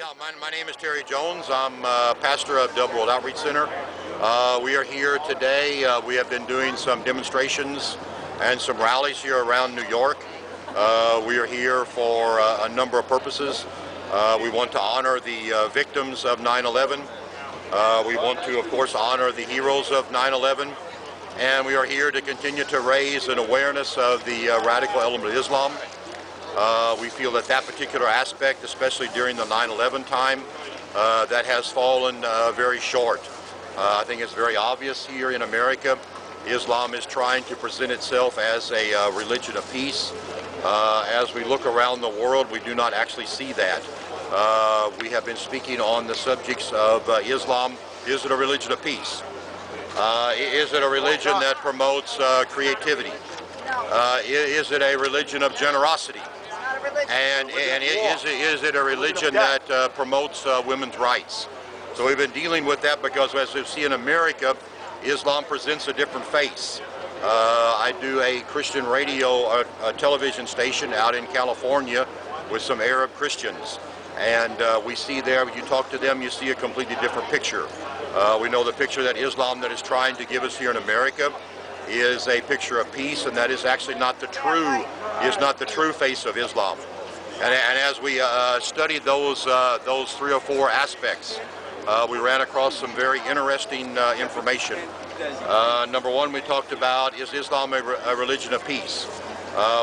Yeah, my name is Terry Jones. I'm pastor of Dub World Outreach Center. We are here today. We have been doing some demonstrations and some rallies here around New York. We are here for a number of purposes. We want to honor the victims of 9/11. We want to, of course, honor the heroes of 9/11. And we are here to continue to raise an awareness of the radical element of Islam. We feel that that particular aspect, especially during the 9/11 time, that has fallen very short. I think it's very obvious here in America. Islam is trying to present itself as a religion of peace. As we look around the world, we do not actually see that. We have been speaking on the subjects of Islam. Is it a religion of peace? Is it a religion that promotes creativity? Is it a religion of generosity? And is it a religion that promotes women's rights? So we've been dealing with that because, as we see in America, Islam presents a different face. I do a Christian radio television station out in California with some Arab Christians. And we see there, when you talk to them, you see a completely different picture. We know the picture that Islam that is trying to give us here in America is a picture of peace, and that is actually not the true face of Islam. And as we studied those 3 or 4 aspects, we ran across some very interesting information. Number one, we talked about, is Islam a religion of peace?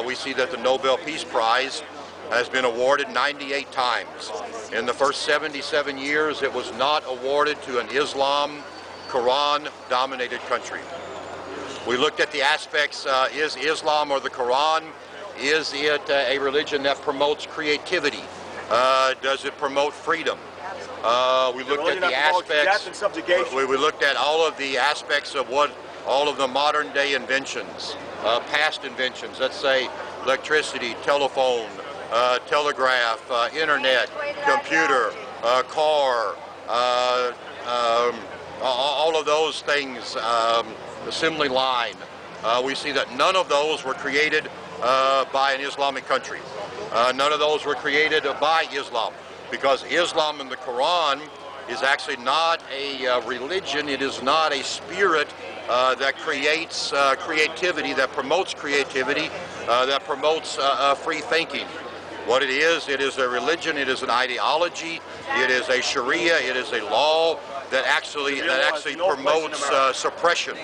We see that the Nobel Peace Prize has been awarded 98 times. In the first 77 years, it was not awarded to an Islam, Quran-dominated country. We looked at the aspects, is Islam or the Quran, is it a religion that promotes creativity? Does it promote freedom? We looked at the aspects, we looked at all of the aspects of what all of the modern day inventions, past inventions, let's say electricity, telephone, telegraph, internet, computer, car, all of those things, assembly line. We see that none of those were created by an Islamic country. None of those were created by Islam, because Islam and the Quran is actually not a religion. It is not a spirit that creates creativity, that promotes creativity, that promotes free thinking. What it is a religion, it is an ideology, it is a Sharia, it is a law that actually promotes suppression.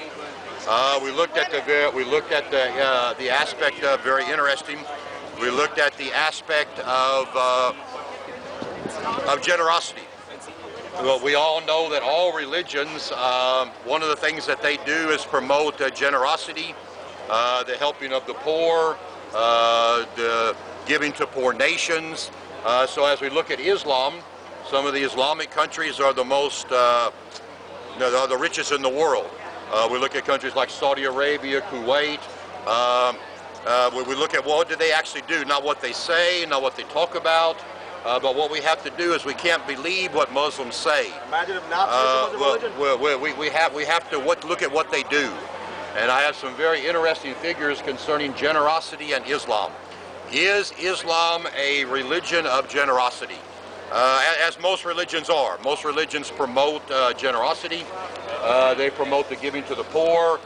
We looked at the aspect of, very interesting. We looked at the aspect of generosity. Well, we all know that all religions, one of the things that they do is promote generosity, the helping of the poor, the giving to poor nations. So as we look at Islam, some of the Islamic countries are the most, the richest in the world. We look at countries like Saudi Arabia, Kuwait. We look at what do they actually do, not what they say, not what they talk about, but what we have to do is we can't believe what Muslims say. Imagine if not religion. We have to look at what they do. And I have some very interesting figures concerning generosity and Islam. Is Islam a religion of generosity? As most religions are. Most religions promote generosity. They promote the giving to the poor.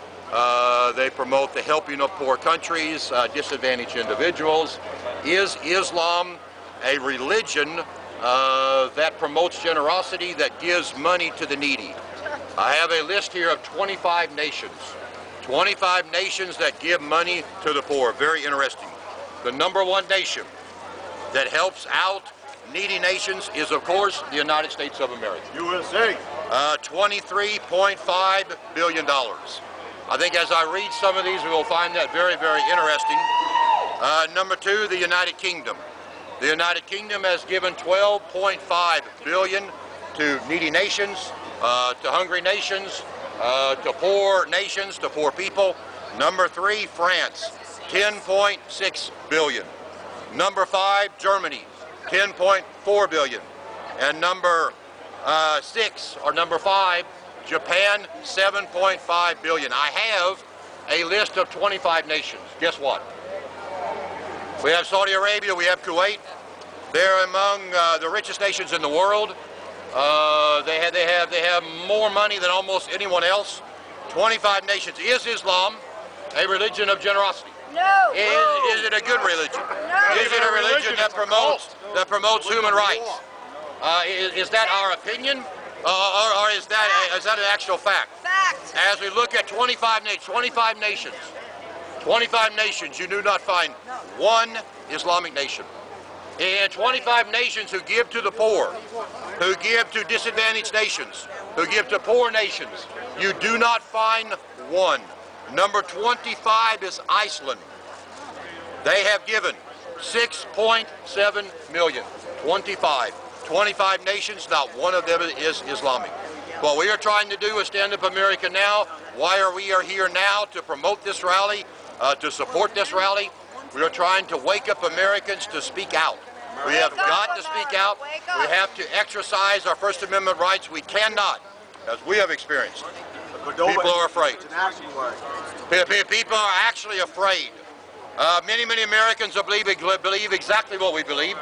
They promote the helping of poor countries, disadvantaged individuals. Is Islam a religion that promotes generosity, that gives money to the needy? I have a list here of 25 nations. 25 nations that give money to the poor. Very interesting. The number 1 nation that helps out needy nations is, of course, the United States of America. USA. $23.5 billion. I think as I read some of these, we will find that very, very interesting. Number 2, the United Kingdom. The United Kingdom has given $12.5 billion to needy nations, to hungry nations, to poor nations, to poor people. Number 3, France, $10.6 billion. Number 5, Germany, $10.4 billion. And number 6, or number 5, Japan, $7.5 billion. I have a list of 25 nations. Guess what? We have Saudi Arabia, we have Kuwait, They're among the richest nations in the world. They have more money than almost anyone else. 25 nations. Is Islam a religion of generosity? No. Is it a good religion? No. Is it a religion that promotes human rights? Is that our opinion, or is that an actual fact? Fact. As we look at 25 nations, you do not find one Islamic nation. And 25 nations who give to the poor, who give to disadvantaged nations, who give to poor nations, you do not find one. Number 25 is Iceland. They have given 6.7 million. 25 nations, not one of them is Islamic. What we are trying to do is Stand Up America Now. Why are we here now? To promote this rally, to support this rally. We are trying to wake up Americans to speak out. We have got to speak out. We have to exercise our First Amendment rights. We cannot, as we have experienced. People are afraid. People are actually afraid. Many Americans believe exactly what we believe.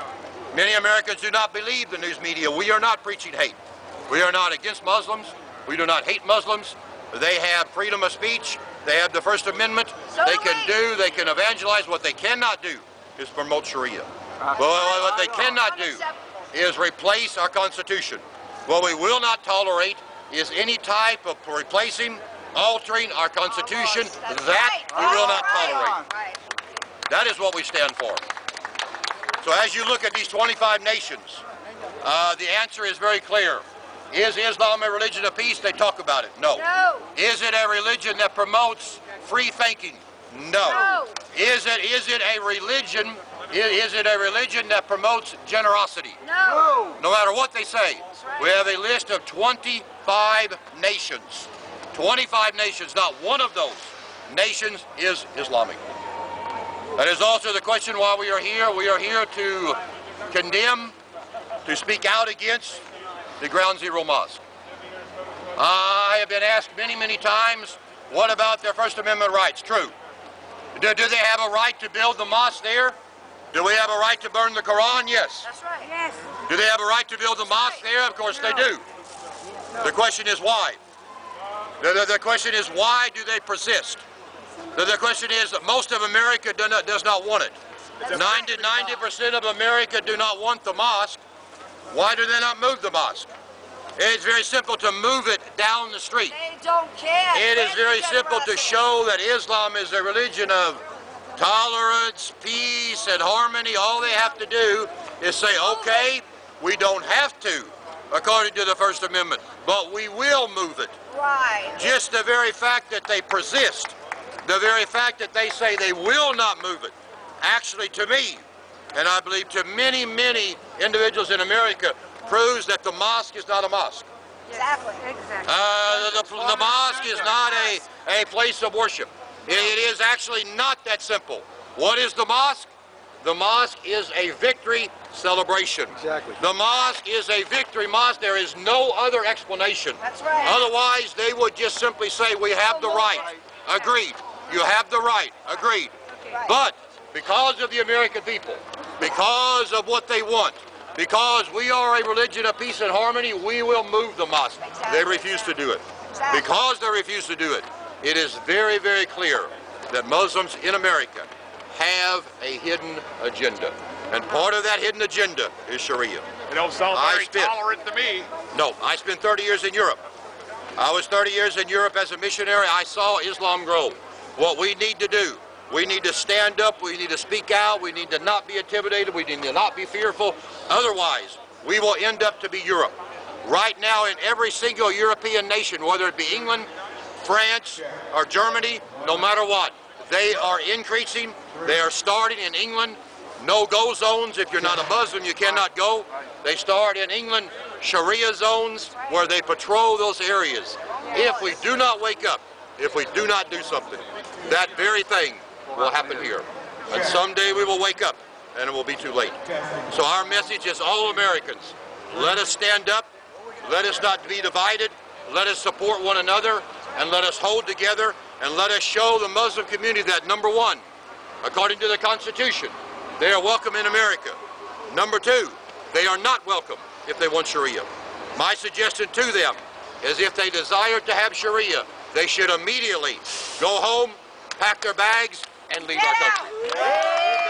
Many Americans do not believe the news media. We are not preaching hate. We are not against Muslims. We do not hate Muslims. They have freedom of speech. They have the First Amendment. They can evangelize. What they cannot do is promote Sharia. What they cannot do is replace our Constitution. What we will not tolerate is any type of replacing, altering our Constitution. That we will not tolerate. That is what we stand for. So as you look at these 25 nations, the answer is very clear. Is Islam a religion of peace? They talk about it. No. Is it a religion that promotes free thinking? No. Is it a religion? Is it a religion that promotes generosity? No. No matter what they say. We have a list of 25 nations. 25 nations. Not one of those nations is Islamic. That is also the question why we are here. We are here to condemn, to speak out against the Ground Zero Mosque. I have been asked many times, what about their First Amendment rights? True. Do they have a right to build the mosque there? Do we have a right to burn the Quran? Yes. That's right. Yes. Do they have a right to build the mosque there? Of course they do. The question is why. The question is why do they persist? The question is that most of America does not want it. 90% of America do not want the mosque. Why do they not move the mosque? It's very simple to move it down the street. They don't care. It is very simple to show that Islam is a religion of tolerance, peace, and harmony. All they have to do is say, okay, we don't have to, according to the First Amendment, but we will move it. Right. Just the very fact that they persist, the very fact that they say they will not move it, actually to me, and I believe to many individuals in America, proves that the mosque is not a mosque. Exactly. The mosque is not a place of worship. It is actually not that simple. What is the mosque? The mosque is a victory celebration. Exactly. The mosque is a victory mosque. There is no other explanation. That's right. Otherwise, they would just simply say, we have the right. Agreed. You have the right. Agreed. Right. But because of the American people, because of what they want, because we are a religion of peace and harmony, we will move the mosque. Exactly. They refuse to do it. Exactly. Because they refuse to do it, it is very clear that Muslims in America have a hidden agenda. And part of that hidden agenda is Sharia. It don't sound very tolerant to me. No, I spent 30 years in Europe. I was 30 years in Europe as a missionary. I saw Islam grow. What we need to do, we need to stand up, we need to speak out, we need to not be intimidated, we need to not be fearful. Otherwise, we will end up to be Europe. Right now in every single European nation, whether it be England, France, or Germany, no matter what, they are increasing. They are starting in England. No-go zones. If you're not a Muslim, you cannot go. They start in England, Sharia zones, where they patrol those areas. If we do not wake up, if we do not do something, that very thing will happen here. And someday we will wake up, and it will be too late. So our message is all Americans. Let us stand up. Let us not be divided. Let us support one another, and let us hold together, and let us show the Muslim community that, number one, according to the Constitution, they are welcome in America. Number two, they are not welcome if they want Sharia. My suggestion to them is if they desire to have Sharia, they should immediately go home, pack their bags, and leave our country.